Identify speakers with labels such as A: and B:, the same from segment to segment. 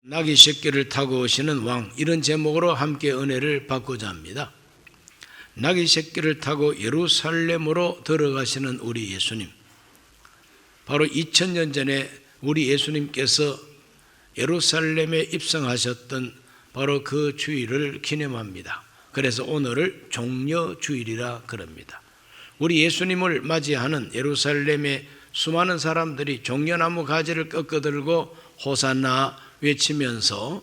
A: 나귀 새끼를 타고 오시는 왕, 이런 제목으로 함께 은혜를 받고자 합니다. 나귀 새끼를 타고 예루살렘으로 들어가시는 우리 예수님, 바로 2000년 전에 우리 예수님께서 예루살렘에 입성하셨던 바로 그 주일을 기념합니다. 그래서 오늘을 종려주일이라 그럽니다. 우리 예수님을 맞이하는 예루살렘의 수많은 사람들이 종려나무 가지를 꺾어들고 호산나 외치면서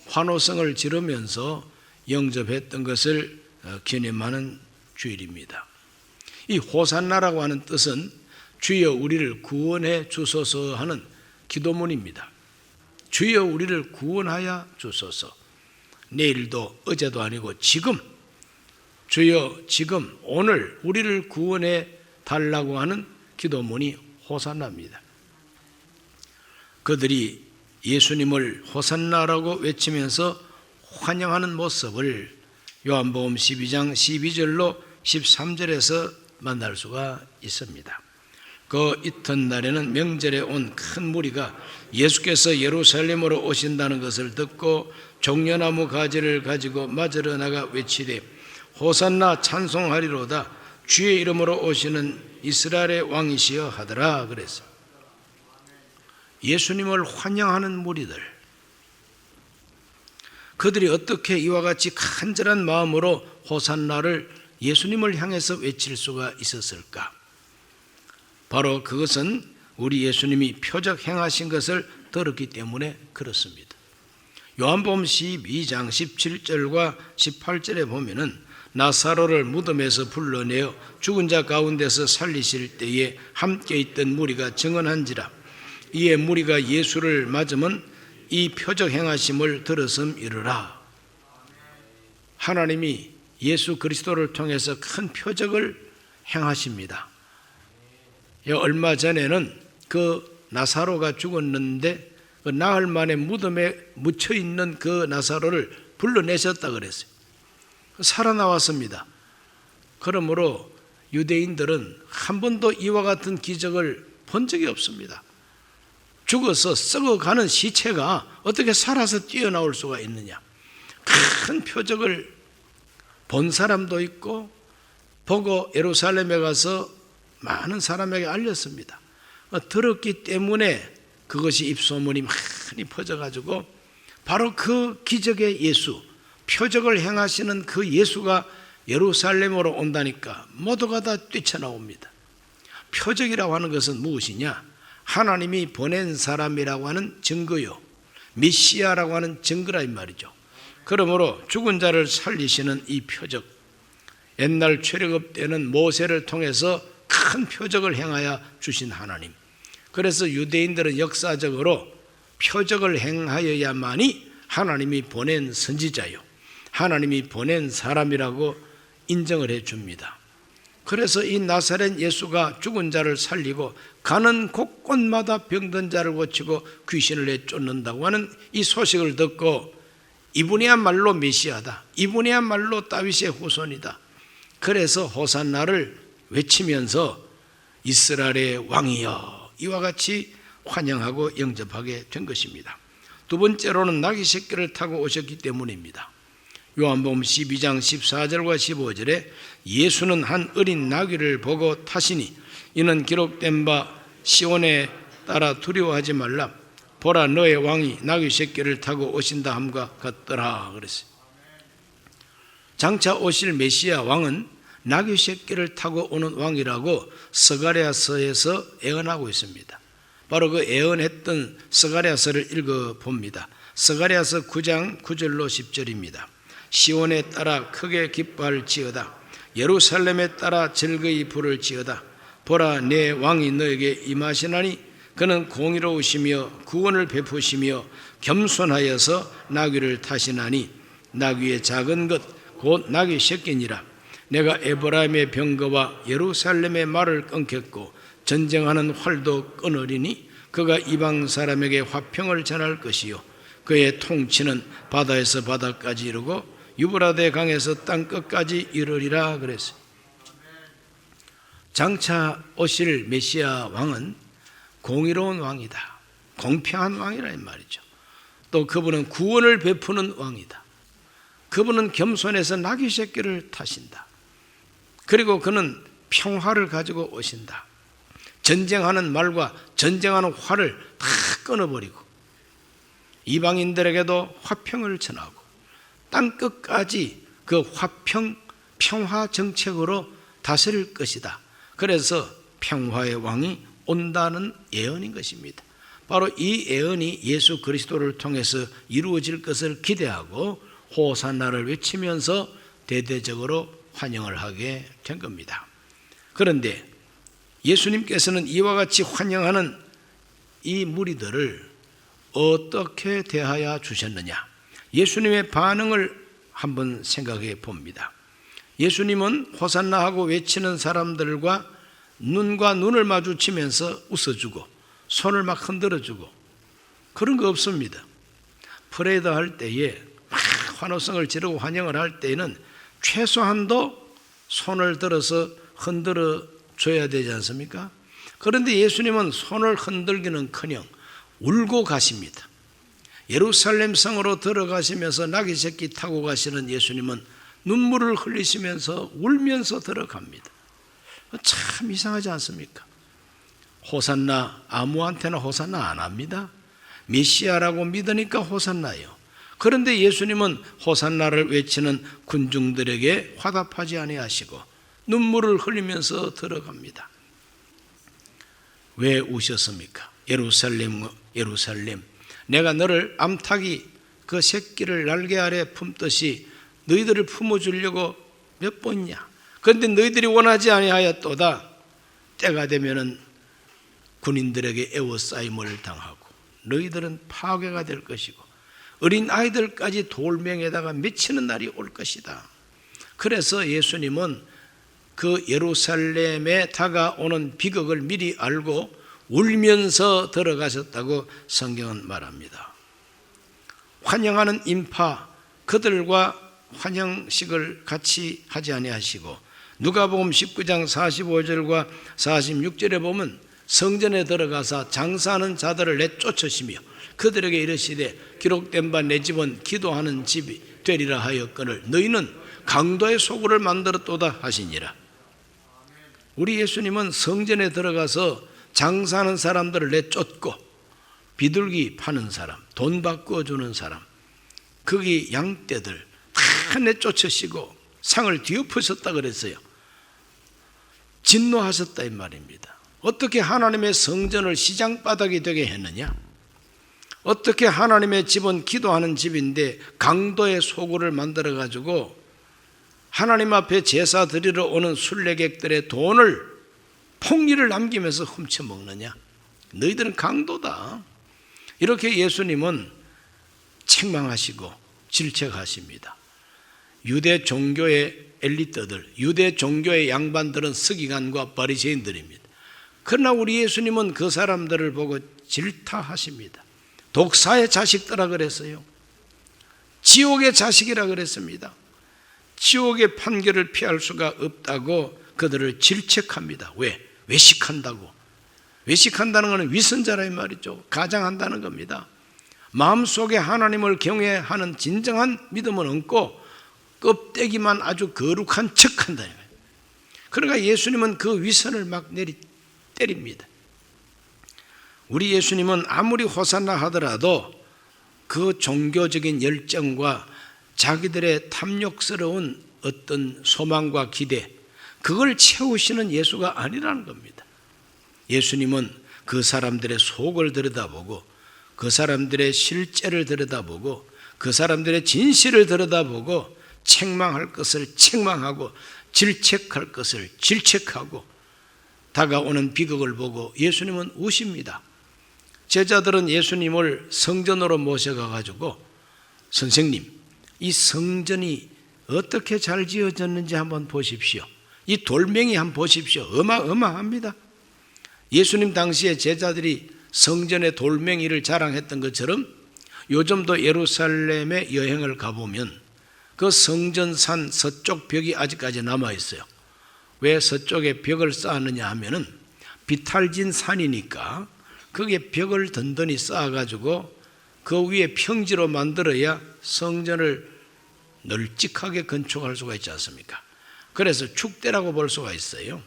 A: 환호성을 지르면서 영접했던 것을 기념하는 주일입니다. 이 호산나라고 하는 뜻은 주여 우리를 구원해 주소서 하는 기도문입니다. 주여 우리를 구원하여 주소서. 내일도 어제도 아니고 지금, 주여 지금 오늘 우리를 구원해 달라고 하는 기도문이 호산나입니다. 그들이 예수님을 호산나라고 외치면서 환영하는 모습을 요한복음 12장 12절로 13절에서 만날 수가 있습니다. 그 이튿날에는 명절에 온 큰 무리가 예수께서 예루살렘으로 오신다는 것을 듣고 종려나무 가지를 가지고 맞으러 나가 외치되 호산나 찬송하리로다 주의 이름으로 오시는 이스라엘의 왕이시여 하더라 그랬어요. 예수님을 환영하는 무리들, 그들이 어떻게 이와 같이 간절한 마음으로 호산나를 예수님을 향해서 외칠 수가 있었을까? 바로 그것은 우리 예수님이 표적 행하신 것을 들었기 때문에 그렇습니다. 요한복음 12장 17절과 18절에 보면은 나사로를 무덤에서 불러내어 죽은 자 가운데서 살리실 때에 함께 있던 무리가 증언한지라. 이에 무리가 예수를 맞으면 이 표적 행하심을 들었음이르라. 하나님이 예수 그리스도를 통해서 큰 표적을 행하십니다. 얼마 전에는 그 나사로가 죽었는데 그 나흘 만에 무덤에 묻혀 있는 그 나사로를 불러내셨다 그랬어요. 살아나왔습니다. 그러므로 유대인들은 한 번도 이와 같은 기적을 본 적이 없습니다. 죽어서 썩어가는 시체가 어떻게 살아서 뛰어나올 수가 있느냐. 큰 표적을 본 사람도 있고 보고 예루살렘에 가서 많은 사람에게 알렸습니다. 들었기 때문에 그것이 입소문이 많이 퍼져가지고 바로 그 기적의 예수, 표적을 행하시는 그 예수가 예루살렘으로 온다니까 모두가 다 뛰쳐나옵니다. 표적이라고 하는 것은 무엇이냐? 하나님이 보낸 사람이라고 하는 증거요, 메시아라고 하는 증거라 이 말이죠. 그러므로 죽은 자를 살리시는 이 표적, 옛날 출애굽 때는 모세를 통해서 큰 표적을 행하여 주신 하나님, 그래서 유대인들은 역사적으로 표적을 행하여야만이 하나님이 보낸 선지자요, 하나님이 보낸 사람이라고 인정을 해줍니다. 그래서 이 나사렛 예수가 죽은 자를 살리고 가는 곳곳마다 병든 자를 고치고 귀신을 내쫓는다고 하는 이 소식을 듣고 이분이야말로 메시아다, 이분이야말로 다윗의 후손이다. 그래서 호산나를 외치면서 이스라엘의 왕이여 이와 같이 환영하고 영접하게 된 것입니다. 두 번째로는 나귀 새끼를 타고 오셨기 때문입니다. 요한복음 12장 14절과 15절에 예수는 한 어린 나귀를 보고 타시니 이는 기록된 바 시온에 따라 두려워하지 말라 보라 너의 왕이 나귀 새끼를 타고 오신다 함과 같더라 그랬어요. 장차 오실 메시아 왕은 나귀 새끼를 타고 오는 왕이라고 스가랴서에서 예언하고 있습니다. 바로 그 예언했던 스가랴서를 읽어봅니다. 스가랴서 9장 9절로 10절입니다. 시온에 따라 크게 기뻐할지어다 예루살렘에 따라 즐거이 부를지어다 보라 내 왕이 너에게 임하시나니 그는 공의로우시며 구원을 베푸시며 겸손하여서 나귀를 타시나니 나귀의 작은 것 곧 나귀 새끼니라. 내가 에브라임의 병거와 예루살렘의 말을 끊겠고 전쟁하는 활도 끊으리니 그가 이방 사람에게 화평을 전할 것이요 그의 통치는 바다에서 바다까지 이르고 유브라데 강에서 땅 끝까지 이르리라 그랬어요. 장차 오실 메시아 왕은 공의로운 왕이다, 공평한 왕이라 이 말이죠. 또 그분은 구원을 베푸는 왕이다. 그분은 겸손해서 나귀 새끼를 타신다. 그리고 그는 평화를 가지고 오신다. 전쟁하는 말과 전쟁하는 활을 다 끊어버리고 이방인들에게도 화평을 전하고 땅끝까지 그 화평, 평화 정책으로 다스릴 것이다. 그래서 평화의 왕이 온다는 예언인 것입니다. 바로 이 예언이 예수 그리스도를 통해서 이루어질 것을 기대하고 호산나를 외치면서 대대적으로 환영을 하게 된 겁니다. 그런데 예수님께서는 이와 같이 환영하는 이 무리들을 어떻게 대하여 주셨느냐? 예수님의 반응을 한번 생각해 봅니다. 예수님은 호산나 하고 외치는 사람들과 눈과 눈을 마주치면서 웃어주고 손을 막 흔들어주고 그런 거 없습니다. 프레이드 할 때에 막 환호성을 지르고 환영을 할 때에는 최소한도 손을 들어서 흔들어 줘야 되지 않습니까? 그런데 예수님은 손을 흔들기는커녕 울고 가십니다. 예루살렘 성으로 들어가시면서 나귀 새끼 타고 가시는 예수님은 눈물을 흘리시면서 울면서 들어갑니다. 참 이상하지 않습니까? 호산나, 아무한테나 호산나 안 합니다. 메시아라고 믿으니까 호산나요. 그런데 예수님은 호산나를 외치는 군중들에게 화답하지 아니하시고 눈물을 흘리면서 들어갑니다. 왜 우셨습니까? 예루살렘, 예루살렘, 내가 너를 암탉이 그 새끼를 날개 아래 품듯이 너희들을 품어주려고 몇 번이냐? 그런데 너희들이 원하지 아니하였도다. 때가 되면은 군인들에게 애워싸임을 당하고 너희들은 파괴가 될 것이고 어린 아이들까지 돌멩이에다가 맺히는 날이 올 것이다. 그래서 예수님은 그 예루살렘에 다가오는 비극을 미리 알고 울면서 들어가셨다고 성경은 말합니다. 환영하는 인파 그들과 환영식을 같이 하지 아니하시고 누가복음 19장 45절과 46절에 보면 성전에 들어가서 장사하는 자들을 내쫓으시며 그들에게 이르시되 기록된 바 내 집은 기도하는 집이 되리라 하였거늘 너희는 강도의 소굴을 만들었도다 하시니라. 우리 예수님은 성전에 들어가서 장사하는 사람들을 내쫓고 비둘기 파는 사람, 돈 바꿔주는 사람, 거기 양떼들 다 내쫓으시고 상을 뒤엎으셨다 그랬어요. 진노하셨다 이 말입니다. 어떻게 하나님의 성전을 시장바닥이 되게 했느냐? 어떻게 하나님의 집은 기도하는 집인데 강도의 소굴을 만들어가지고 하나님 앞에 제사 드리러 오는 순례객들의 돈을 폭리를 남기면서 훔쳐먹느냐? 너희들은 강도다. 이렇게 예수님은 책망하시고 질책하십니다. 유대 종교의 엘리트들, 유대 종교의 양반들은 서기관과 바리새인들입니다. 그러나 우리 예수님은 그 사람들을 보고 질타하십니다. 독사의 자식들아 그랬어요. 지옥의 자식이라 그랬습니다. 지옥의 판결을 피할 수가 없다고 그들을 질책합니다. 왜? 외식한다고. 외식한다는 것은 위선자라 이 말이죠. 가장한다는 겁니다. 마음속에 하나님을 경외하는 진정한 믿음은 없고 껍데기만 아주 거룩한 척한다. 그러니까 예수님은 그 위선을 막 때립니다. 우리 예수님은 아무리 호산나 하더라도 그 종교적인 열정과 자기들의 탐욕스러운 어떤 소망과 기대, 그걸 채우시는 예수가 아니라는 겁니다. 예수님은 그 사람들의 속을 들여다보고 그 사람들의 실제를 들여다보고 그 사람들의 진실을 들여다보고 책망할 것을 책망하고 질책할 것을 질책하고 다가오는 비극을 보고 예수님은 우십니다. 제자들은 예수님을 성전으로 모셔가지고 선생님, 이 성전이 어떻게 잘 지어졌는지 한번 보십시오. 이 돌멩이 한번 보십시오. 어마어마합니다. 예수님 당시에 제자들이 성전의 돌멩이를 자랑했던 것처럼 요즘도 예루살렘에 여행을 가보면 그 성전산 서쪽 벽이 아직까지 남아있어요. 왜 서쪽에 벽을 쌓았느냐 하면은 비탈진 산이니까 거기에 벽을 든든히 쌓아가지고 그 위에 평지로 만들어야 성전을 널찍하게 건축할 수가 있지 않습니까? 그래서 축대라고 볼 수가 있어요.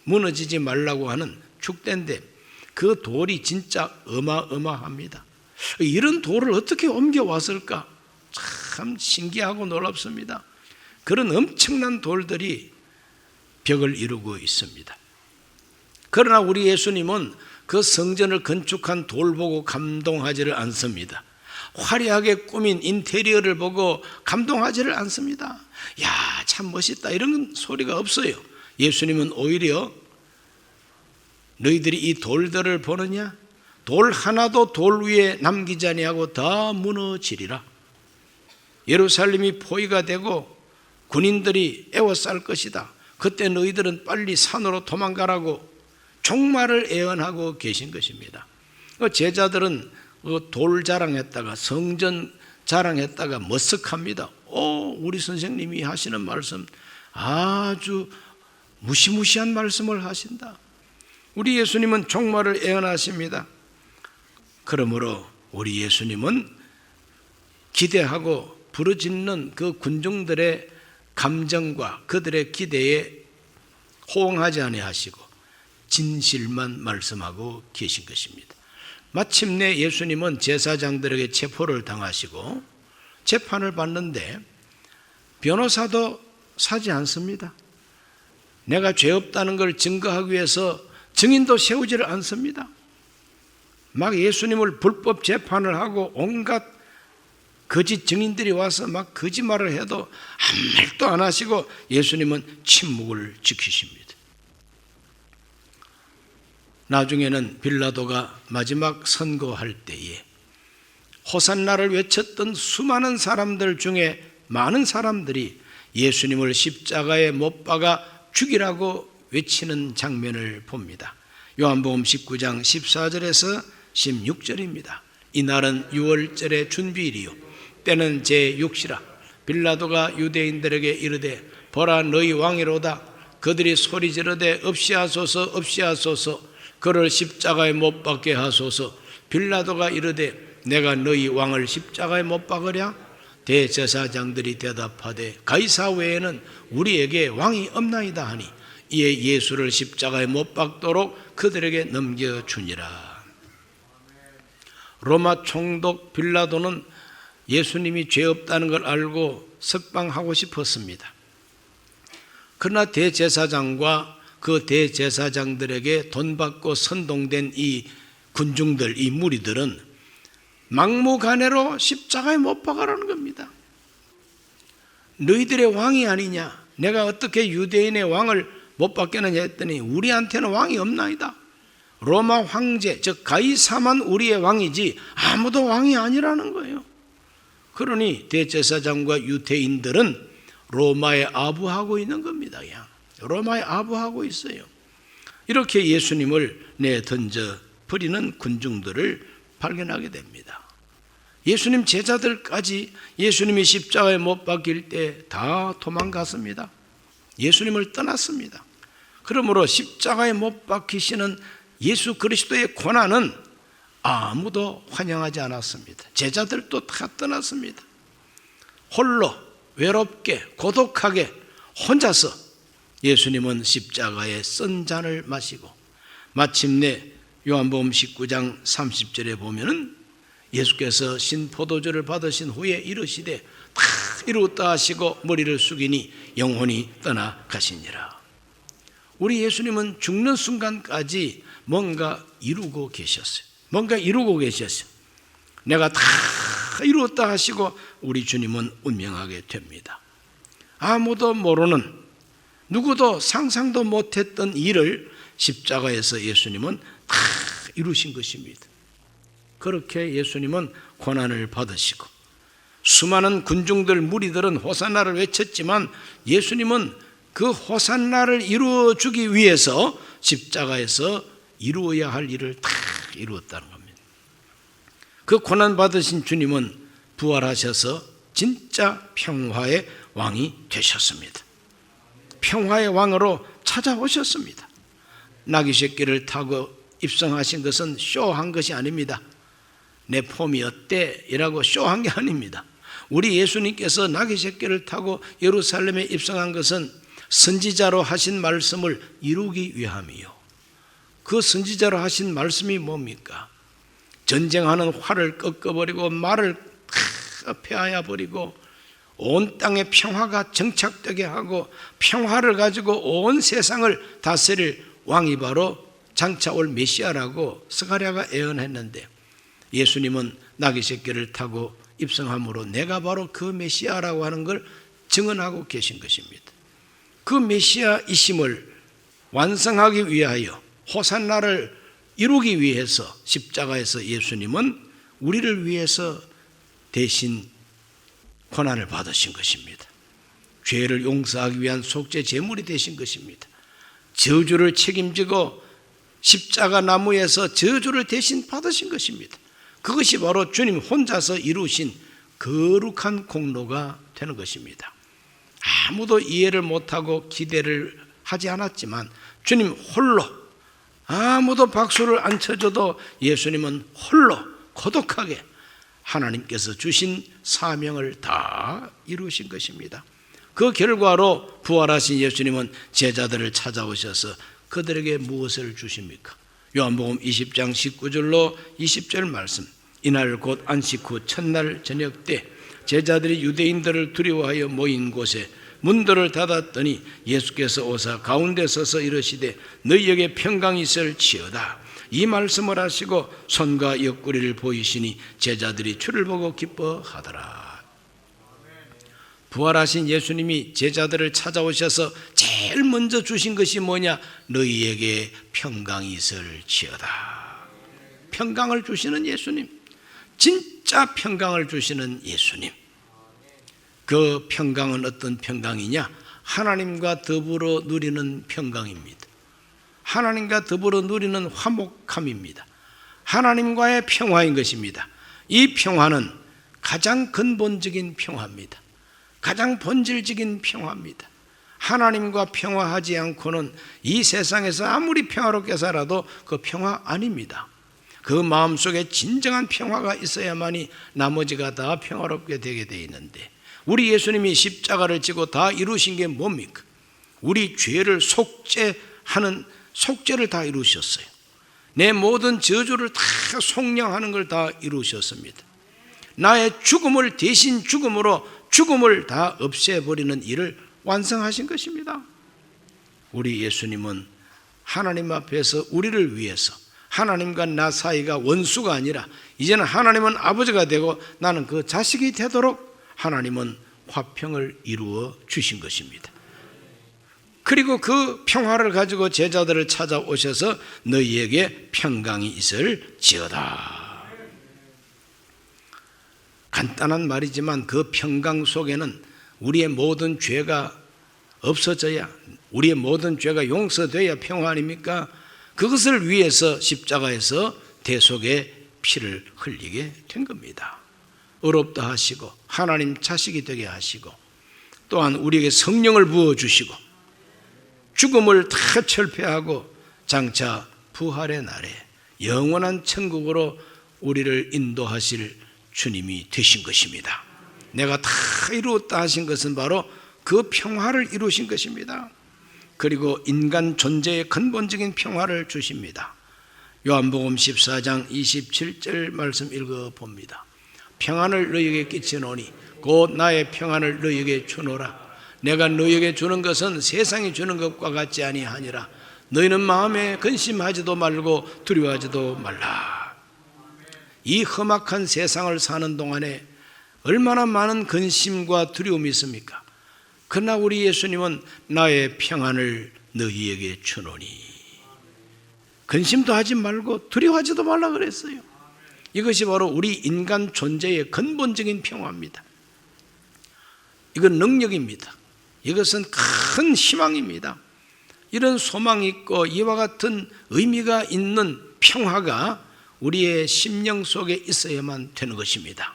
A: 무너지지 말라고 하는 축대인데 그 돌이 진짜 어마어마합니다. 이런 돌을 어떻게 옮겨왔을까? 참 신기하고 놀랍습니다. 그런 엄청난 돌들이 벽을 이루고 있습니다. 그러나 우리 예수님은 그 성전을 건축한 돌 보고 감동하지를 않습니다. 화려하게 꾸민 인테리어를 보고 감동하지를 않습니다. 야, 참 멋있다 이런 소리가 없어요. 예수님은 오히려 너희들이 이 돌들을 보느냐? 돌 하나도 돌 위에 남기지 아니하고 다 무너지리라. 예루살렘이 포위가 되고 군인들이 에워쌀 것이다. 그때 너희들은 빨리 산으로 도망가라고 종말을 예언하고 계신 것입니다. 제자들은 돌 자랑했다가 성전 자랑했다가 머쓱합니다. 우리 선생님이 하시는 말씀 아주 무시무시한 말씀을 하신다. 우리 예수님은 종말을 예언하십니다. 그러므로 우리 예수님은 기대하고 부르짖는 그 군중들의 감정과 그들의 기대에 호응하지 아니하시고 진실만 말씀하고 계신 것입니다. 마침내 예수님은 제사장들에게 체포를 당하시고 재판을 받는데 변호사도 사지 않습니다. 내가 죄 없다는 걸 증거하기 위해서 증인도 세우지를 않습니다. 막 예수님을 불법 재판을 하고 온갖 거짓 증인들이 와서 막 거짓말을 해도 아무 말도 안 하시고 예수님은 침묵을 지키십니다. 나중에는 빌라도가 마지막 선고할 때에 호산나를 외쳤던 수많은 사람들 중에 많은 사람들이 예수님을 십자가에 못 박아 죽이라고 외치는 장면을 봅니다. 요한복음 19장 14절에서 16절입니다. 이날은 6월절의 준비일이요 때는 제6시라. 빌라도가 유대인들에게 이르되 보라 너희 왕이로다. 그들이 소리 지르되 없이하소서 없이하소서 그를 십자가에 못 박게 하소서. 빌라도가 이르되 내가 너희 왕을 십자가에 못 박으랴? 대제사장들이 대답하되 가이사 외에는 우리에게 왕이 없나이다 하니 이에 예수를 십자가에 못 박도록 그들에게 넘겨주니라. 로마 총독 빌라도는 예수님이 죄 없다는 걸 알고 석방하고 싶었습니다. 그러나 대제사장과 그 대제사장들에게 돈 받고 선동된 이 군중들, 이 무리들은 막무가내로 십자가에 못 박아라는 겁니다. 너희들의 왕이 아니냐? 내가 어떻게 유대인의 왕을 못 박겠느냐 했더니 우리한테는 왕이 없나이다. 로마 황제, 즉 가이사만 우리의 왕이지 아무도 왕이 아니라는 거예요. 그러니 대제사장과 유대인들은 로마에 아부하고 있는 겁니다. 그냥 로마에 아부하고 있어요. 이렇게 예수님을 내던져 버리는 군중들을 발견하게 됩니다. 예수님 제자들까지 예수님이 십자가에 못 박힐 때 다 도망갔습니다. 예수님을 떠났습니다. 그러므로 십자가에 못 박히시는 예수 그리스도의 고난은 아무도 환영하지 않았습니다. 제자들도 다 떠났습니다. 홀로 외롭게 고독하게 혼자서 예수님은 십자가에 쓴 잔을 마시고 마침내 요한복음 19장 30절에 보면은 예수께서 신포도주를 받으신 후에 이르시되 다 이루었다 하시고 머리를 숙이니 영혼이 떠나가시니라. 우리 예수님은 죽는 순간까지 뭔가 이루고 계셨어요. 뭔가 이루고 계셨어요. 내가 다 이루었다 하시고 우리 주님은 운명하게 됩니다. 아무도 모르는 누구도 상상도 못했던 일을 십자가에서 예수님은 다 이루신 것입니다. 그렇게 예수님은 고난을 받으시고 수많은 군중들 무리들은 호산나를 외쳤지만 예수님은 그 호산나를 이루어 주기 위해서 십자가에서 이루어야 할 일을 다 이루었다는 겁니다. 그 고난 받으신 주님은 부활하셔서 진짜 평화의 왕이 되셨습니다. 평화의 왕으로 찾아오셨습니다. 나귀 새끼를 타고 입성하신 것은 쇼한 것이 아닙니다. 내 폼이 어때? 이라고 쇼한 게 아닙니다. 우리 예수님께서 나귀 새끼를 타고 예루살렘에 입성한 것은 선지자로 하신 말씀을 이루기 위함이요. 그 선지자로 하신 말씀이 뭡니까? 전쟁하는 활을 꺾어버리고 말을 폐하여 버리고 온 땅에 평화가 정착되게 하고 평화를 가지고 온 세상을 다스릴 왕이 바로 장차 올 메시아라고 스가랴가 예언했는데, 예수님은 나귀 새끼를 타고 입성함으로 내가 바로 그 메시아라고 하는 걸 증언하고 계신 것입니다. 그 메시아이심을 완성하기 위하여 호산나를 이루기 위해서 십자가에서 예수님은 우리를 위해서 대신 고난을 받으신 것입니다. 죄를 용서하기 위한 속죄 제물이 되신 것입니다. 저주를 책임지고 십자가 나무에서 저주를 대신 받으신 것입니다. 그것이 바로 주님 혼자서 이루신 거룩한 공로가 되는 것입니다. 아무도 이해를 못하고 기대를 하지 않았지만 주님 홀로, 아무도 박수를 안 쳐줘도 예수님은 홀로 고독하게 하나님께서 주신 사명을 다 이루신 것입니다. 그 결과로 부활하신 예수님은 제자들을 찾아오셔서 그들에게 무엇을 주십니까? 요한복음 20장 19절로 20절 말씀. 이날 곧 안식 후 첫날 저녁 때 제자들이 유대인들을 두려워하여 모인 곳에 문들을 닫았더니 예수께서 오사 가운데 서서 이르시되 너희에게 평강이 있을지어다. 이 말씀을 하시고 손과 옆구리를 보이시니 제자들이 주를 보고 기뻐하더라. 부활하신 예수님이 제자들을 찾아오셔서 제일 먼저 주신 것이 뭐냐? 너희에게 평강이 있을지어다. 평강을 주시는 예수님, 진짜 평강을 주시는 예수님. 그 평강은 어떤 평강이냐? 하나님과 더불어 누리는 평강입니다. 하나님과 더불어 누리는 화목함입니다. 하나님과의 평화인 것입니다. 이 평화는 가장 근본적인 평화입니다. 가장 본질적인 평화입니다. 하나님과 평화하지 않고는 이 세상에서 아무리 평화롭게 살아도 그 평화 아닙니다. 그 마음속에 진정한 평화가 있어야만이 나머지가 다 평화롭게 되게 되어 있는데, 우리 예수님이 십자가를 지고 다 이루신 게 뭡니까? 우리 죄를 속죄하는 속죄를 다 이루셨어요. 내 모든 저주를 다 속량하는 걸 다 이루셨습니다. 나의 죽음을 대신 죽음으로 죽음을 다 없애버리는 일을 완성하신 것입니다. 우리 예수님은 하나님 앞에서 우리를 위해서, 하나님과 나 사이가 원수가 아니라 이제는 하나님은 아버지가 되고 나는 그 자식이 되도록 하나님은 화평을 이루어 주신 것입니다. 그리고 그 평화를 가지고 제자들을 찾아오셔서 너희에게 평강이 있을지어다. 간단한 말이지만 그 평강 속에는 우리의 모든 죄가 없어져야, 우리의 모든 죄가 용서돼야 평화 아닙니까? 그것을 위해서 십자가에서 대속의 피를 흘리게 된 겁니다. 의롭다 하시고 하나님 자식이 되게 하시고 또한 우리에게 성령을 부어주시고 죽음을 다 철폐하고 장차 부활의 날에 영원한 천국으로 우리를 인도하실 주님이 되신 것입니다. 내가 다 이루었다 하신 것은 바로 그 평화를 이루신 것입니다. 그리고 인간 존재의 근본적인 평화를 주십니다. 요한복음 14장 27절 말씀 읽어봅니다. 평안을 너희에게 끼치노니 곧 나의 평안을 너희에게 주노라. 내가 너희에게 주는 것은 세상이 주는 것과 같지 아니하니라. 너희는 마음에 근심하지도 말고 두려워하지도 말라. 이 험악한 세상을 사는 동안에 얼마나 많은 근심과 두려움이 있습니까? 그러나 우리 예수님은 나의 평안을 너희에게 주노니, 근심도 하지 말고 두려워하지도 말라 그랬어요. 이것이 바로 우리 인간 존재의 근본적인 평화입니다. 이건 능력입니다. 이것은 큰 희망입니다. 이런 소망이 있고 이와 같은 의미가 있는 평화가 우리의 심령 속에 있어야만 되는 것입니다.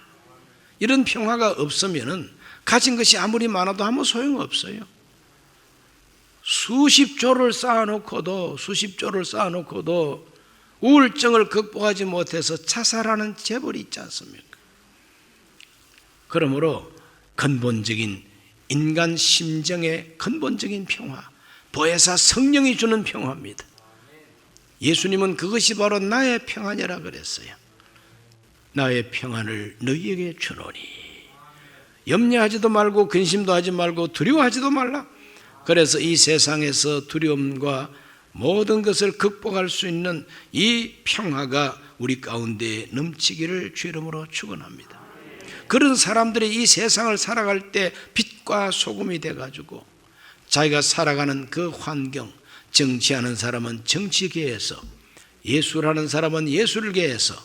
A: 이런 평화가 없으면 가진 것이 아무리 많아도 아무 소용없어요. 수십 조를 쌓아놓고도 우울증을 극복하지 못해서 자살하는 재벌이 있지 않습니까? 그러므로 근본적인 인간 심정의 근본적인 평화, 보혜사 성령이 주는 평화입니다. 예수님은 그것이 바로 나의 평안이라 그랬어요. 나의 평안을 너희에게 주노니 염려하지도 말고 근심도 하지 말고 두려워하지도 말라. 그래서 이 세상에서 두려움과 모든 것을 극복할 수 있는 이 평화가 우리 가운데 넘치기를 주 이름으로 축원합니다. 그런 사람들이 이 세상을 살아갈 때 빛과 소금이 돼가지고 자기가 살아가는 그 환경, 정치하는 사람은 정치계에서, 예술하는 사람은 예술계에서,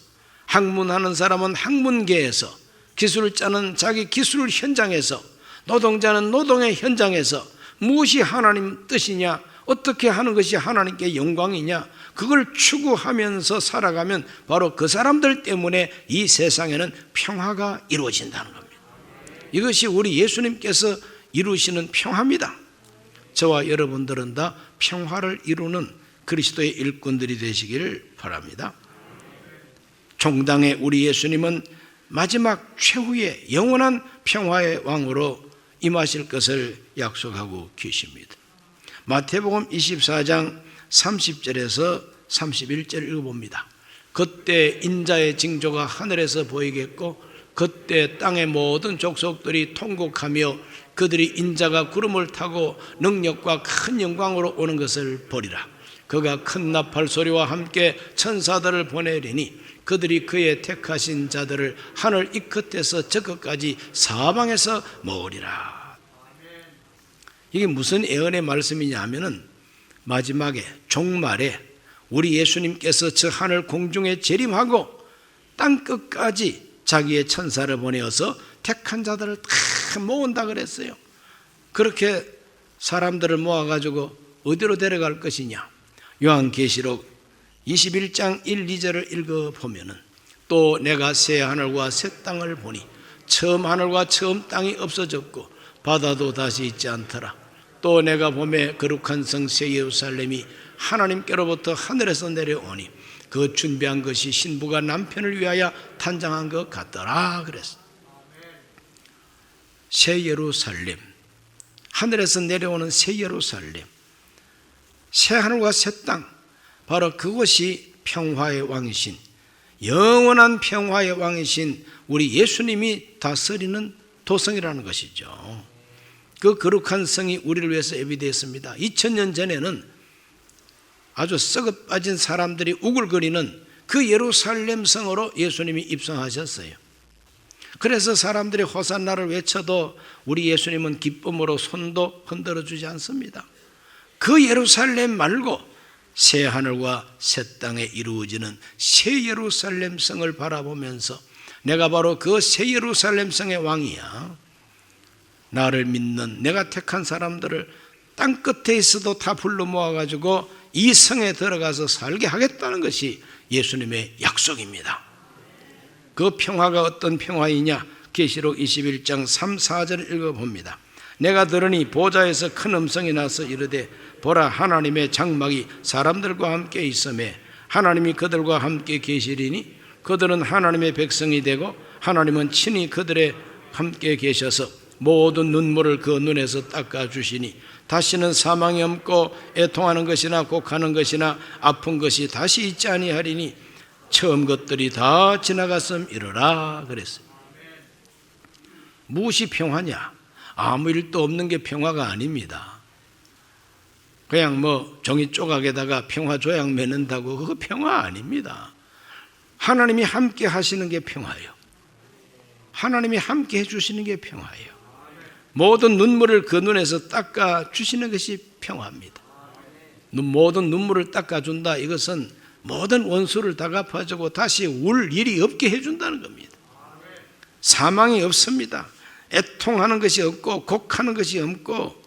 A: 학문하는 사람은 학문계에서, 기술을 짜는 자기 기술 현장에서, 노동자는 노동의 현장에서 무엇이 하나님 뜻이냐, 어떻게 하는 것이 하나님께 영광이냐, 그걸 추구하면서 살아가면 바로 그 사람들 때문에 이 세상에는 평화가 이루어진다는 겁니다. 이것이 우리 예수님께서 이루시는 평화입니다. 저와 여러분들은 다 평화를 이루는 그리스도의 일꾼들이 되시기를 바랍니다. 종당의 우리 예수님은 마지막 최후의 영원한 평화의 왕으로 임하실 것을 약속하고 계십니다. 마태복음 24장 30절에서 31절 읽어봅니다. 그때 인자의 징조가 하늘에서 보이겠고 그때 땅의 모든 족속들이 통곡하며 그들이 인자가 구름을 타고 능력과 큰 영광으로 오는 것을 보리라. 그가 큰 나팔 소리와 함께 천사들을 보내리니 그들이 그의 택하신 자들을 하늘 이 끝에서 저 끝까지 사방에서 모으리라. 이게 무슨 예언의 말씀이냐 하면은 마지막에 종말에 우리 예수님께서 저 하늘 공중에 재림하고 땅 끝까지 자기의 천사를 보내어서 택한 자들을 다 모은다 그랬어요. 그렇게 사람들을 모아가지고 어디로 데려갈 것이냐? 요한계시록 21장 1, 2절을 읽어보면은 또 내가 새 하늘과 새 땅을 보니 처음 하늘과 처음 땅이 없어졌고 바다도 다시 있지 않더라. 또 내가 보매 거룩한 성 새 예루살렘이 하나님께로부터 하늘에서 내려오니 그 준비한 것이 신부가 남편을 위하여 탄장한 것 같더라 그랬어. 새 예루살렘, 하늘에서 내려오는 새 예루살렘, 새 하늘과 새 땅, 바로 그것이 평화의 왕이신, 영원한 평화의 왕이신 우리 예수님이 다스리는 도성이라는 것이죠. 그 거룩한 성이 우리를 위해서 예비되었습니다. 2000년 전에는 아주 썩어 빠진 사람들이 우글거리는 그 예루살렘 성으로 예수님이 입성하셨어요. 그래서 사람들이 호산나를 외쳐도 우리 예수님은 기쁨으로 손도 흔들어 주지 않습니다. 그 예루살렘 말고 새 하늘과 새 땅에 이루어지는 새 예루살렘 성을 바라보면서 내가 바로 그 새 예루살렘 성의 왕이야. 나를 믿는 내가 택한 사람들을 땅 끝에 있어도 다 불러 모아가지고 이 성에 들어가서 살게 하겠다는 것이 예수님의 약속입니다. 그 평화가 어떤 평화이냐? 계시록 21장 3, 4절을 읽어봅니다. 내가 들으니 보좌에서 큰 음성이 나서 이르되 보라 하나님의 장막이 사람들과 함께 있으매 하나님이 그들과 함께 계시리니 그들은 하나님의 백성이 되고 하나님은 친히 그들의 함께 계셔서 모든 눈물을 그 눈에서 닦아주시니 다시는 사망이 없고 애통하는 것이나 곡하는 것이나 아픈 것이 다시 있지 아니하리니 처음 것들이 다 지나갔음 이르라 그랬어요. 무엇이 평화냐? 아무 일도 없는 게 평화가 아닙니다. 그냥 뭐 종이 조각에다가 평화 조약 매는다고 그거 평화 아닙니다. 하나님이 함께 하시는 게 평화예요. 하나님이 함께 해주시는 게 평화예요. 모든 눈물을 그 눈에서 닦아주시는 것이 평화입니다. 모든 눈물을 닦아준다. 이것은 모든 원수를 다 갚아주고 다시 울 일이 없게 해준다는 겁니다. 사망이 없습니다. 애통하는 것이 없고 곡하는 것이 없고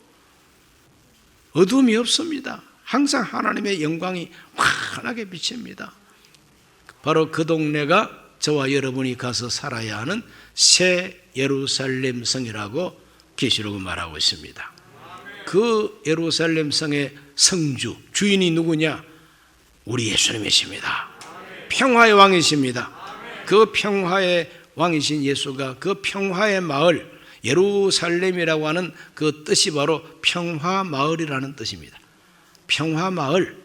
A: 어둠이 없습니다. 항상 하나님의 영광이 환하게 비칩니다. 바로 그 동네가 저와 여러분이 가서 살아야 하는 새 예루살렘 성이라고 계시록은 말하고 있습니다. 그 예루살렘 성의 성주, 주인이 누구냐? 우리 예수님이십니다. 평화의 왕이십니다. 그 평화의 왕이신 예수가 그 평화의 마을 예루살렘이라고 하는 그 뜻이 바로 평화마을이라는 뜻입니다. 평화마을,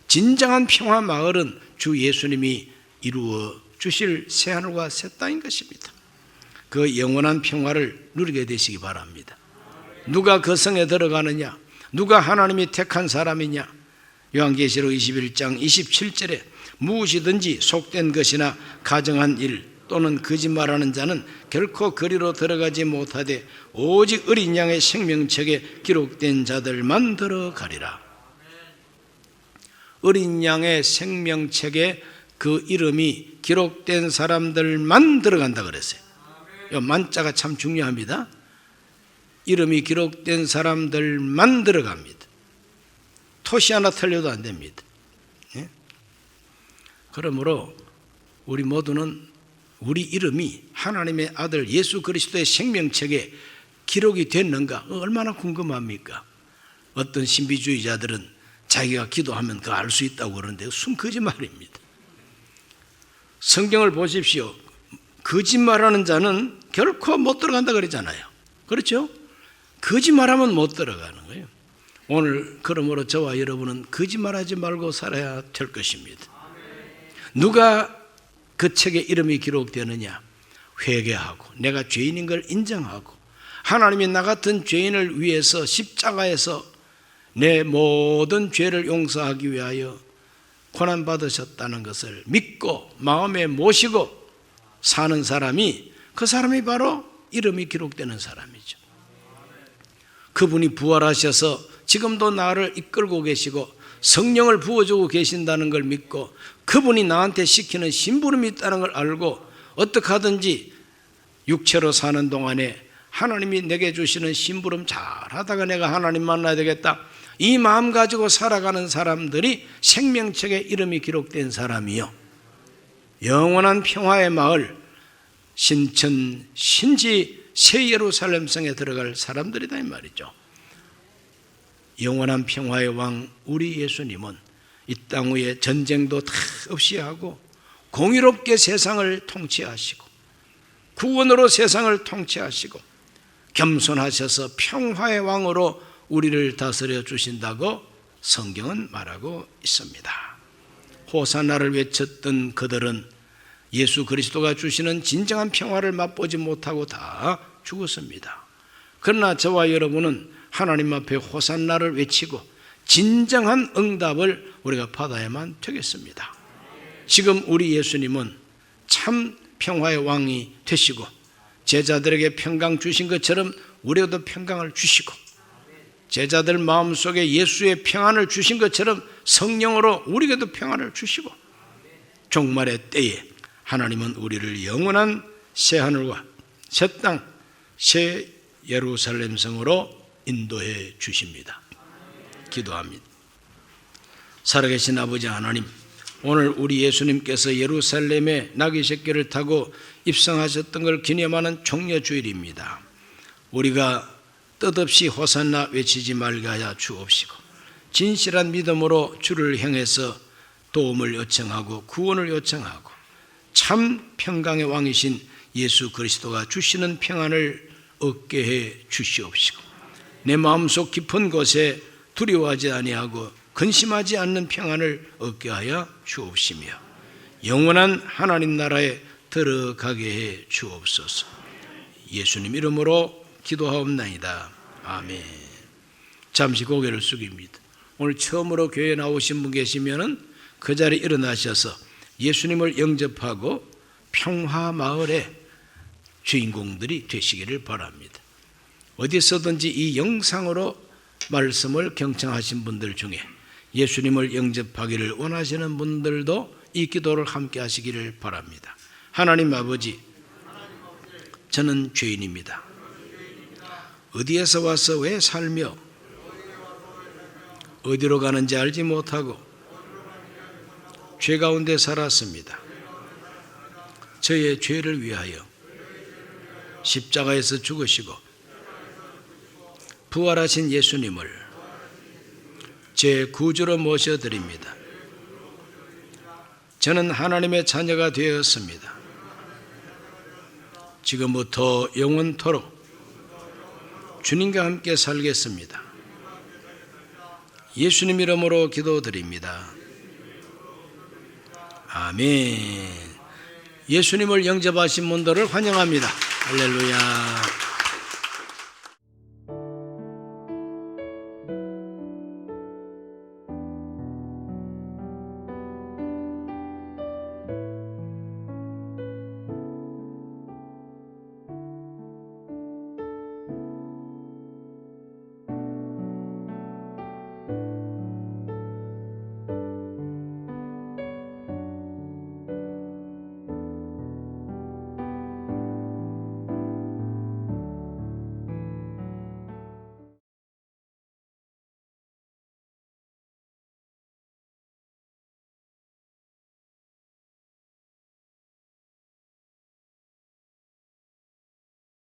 A: 진정한 평화마을은 주 예수님이 이루어 주실 새하늘과 새 땅인 것입니다. 그 영원한 평화를 누리게 되시기 바랍니다. 누가 그 성에 들어가느냐? 누가 하나님이 택한 사람이냐? 요한계시록 21장 27절에 무엇이든지 속된 것이나 가정한 일 또는 거짓말하는 자는 결코 그리로 들어가지 못하되 오직 어린 양의 생명책에 기록된 자들만 들어가리라. 어린 양의 생명책에 그 이름이 기록된 사람들만 들어간다 그랬어요. 이 만자가 참 중요합니다. 이름이 기록된 사람들만 들어갑니다. 토시 하나 틀려도 안 됩니다. 그러므로 우리 모두는 우리 이름이 하나님의 아들 예수 그리스도의 생명책에 기록이 됐는가 얼마나 궁금합니까? 어떤 신비주의자들은 자기가 기도하면 그거 알 수 있다고 그러는데 순 거짓말입니다. 성경을 보십시오. 거짓말하는 자는 결코 못 들어간다 그러잖아요. 그렇죠? 거짓말하면 못 들어가는 거예요. 오늘 그러므로 저와 여러분은 거짓말하지 말고 살아야 될 것입니다. 누가 그 책에 이름이 기록되느냐? 회개하고 내가 죄인인 걸 인정하고 하나님이 나 같은 죄인을 위해서 십자가에서 내 모든 죄를 용서하기 위하여 고난받으셨다는 것을 믿고 마음에 모시고 사는 사람이 그 사람이 바로 이름이 기록되는 사람이죠. 그분이 부활하셔서 지금도 나를 이끌고 계시고 성령을 부어주고 계신다는 걸 믿고 그분이 나한테 시키는 심부름이 있다는 걸 알고 어떻게 하든지 육체로 사는 동안에 하나님이 내게 주시는 심부름 잘하다가 내가 하나님 만나야 되겠다 이 마음 가지고 살아가는 사람들이 생명책에 이름이 기록된 사람이요 영원한 평화의 마을 신천 신지 새 예루살렘 성에 들어갈 사람들이다 이 말이죠. 영원한 평화의 왕 우리 예수님은 이 땅 위에 전쟁도 다 없이 하고 공의롭게 세상을 통치하시고 구원으로 세상을 통치하시고 겸손하셔서 평화의 왕으로 우리를 다스려 주신다고 성경은 말하고 있습니다. 호산나를 외쳤던 그들은 예수 그리스도가 주시는 진정한 평화를 맛보지 못하고 다 죽었습니다. 그러나 저와 여러분은 하나님 앞에 호산나를 외치고 진정한 응답을 우리가 받아야만 되겠습니다. 지금 우리 예수님은 참 평화의 왕이 되시고 제자들에게 평강 주신 것처럼 우리에게도 평강을 주시고 제자들 마음속에 예수의 평안을 주신 것처럼 성령으로 우리에게도 평안을 주시고 종말의 때에 하나님은 우리를 영원한 새 하늘과 새 땅, 새 예루살렘 성으로 인도해 주십니다. 기도합니다. 살아계신 아버지 하나님, 오늘 우리 예수님께서 예루살렘에 나귀 새끼를 타고 입성하셨던 걸 기념하는 종려주일입니다. 우리가 뜻없이 호산나 외치지 말게 하여 주옵시고 진실한 믿음으로 주를 향해서 도움을 요청하고 구원을 요청하고 참 평강의 왕이신 예수 그리스도가 주시는 평안을 얻게 해 주시옵시고 내 마음속 깊은 곳에 두려워하지 아니하고 근심하지 않는 평안을 얻게 하여 주옵시며 영원한 하나님 나라에 들어가게 해 주옵소서. 예수님 이름으로 기도하옵나이다. 아멘. 잠시 고개를 숙입니다. 오늘 처음으로 교회에 나오신 분 계시면은 그 자리에 일어나셔서 예수님을 영접하고 평화마을의 주인공들이 되시기를 바랍니다. 어디서든지 이 영상으로 말씀을 경청하신 분들 중에 예수님을 영접하기를 원하시는 분들도 이 기도를 함께 하시기를 바랍니다. 하나님 아버지, 저는 죄인입니다. 어디에서 와서 왜 살며 어디로 가는지 알지 못하고 죄 가운데 살았습니다. 저의 죄를 위하여 십자가에서 죽으시고 부활하신 예수님을 제 구주로 모셔드립니다. 저는 하나님의 자녀가 되었습니다. 지금부터 영원토록 주님과 함께 살겠습니다. 예수님 이름으로 기도드립니다. 아멘. 예수님을 영접하신 분들을 환영합니다. 할렐루야.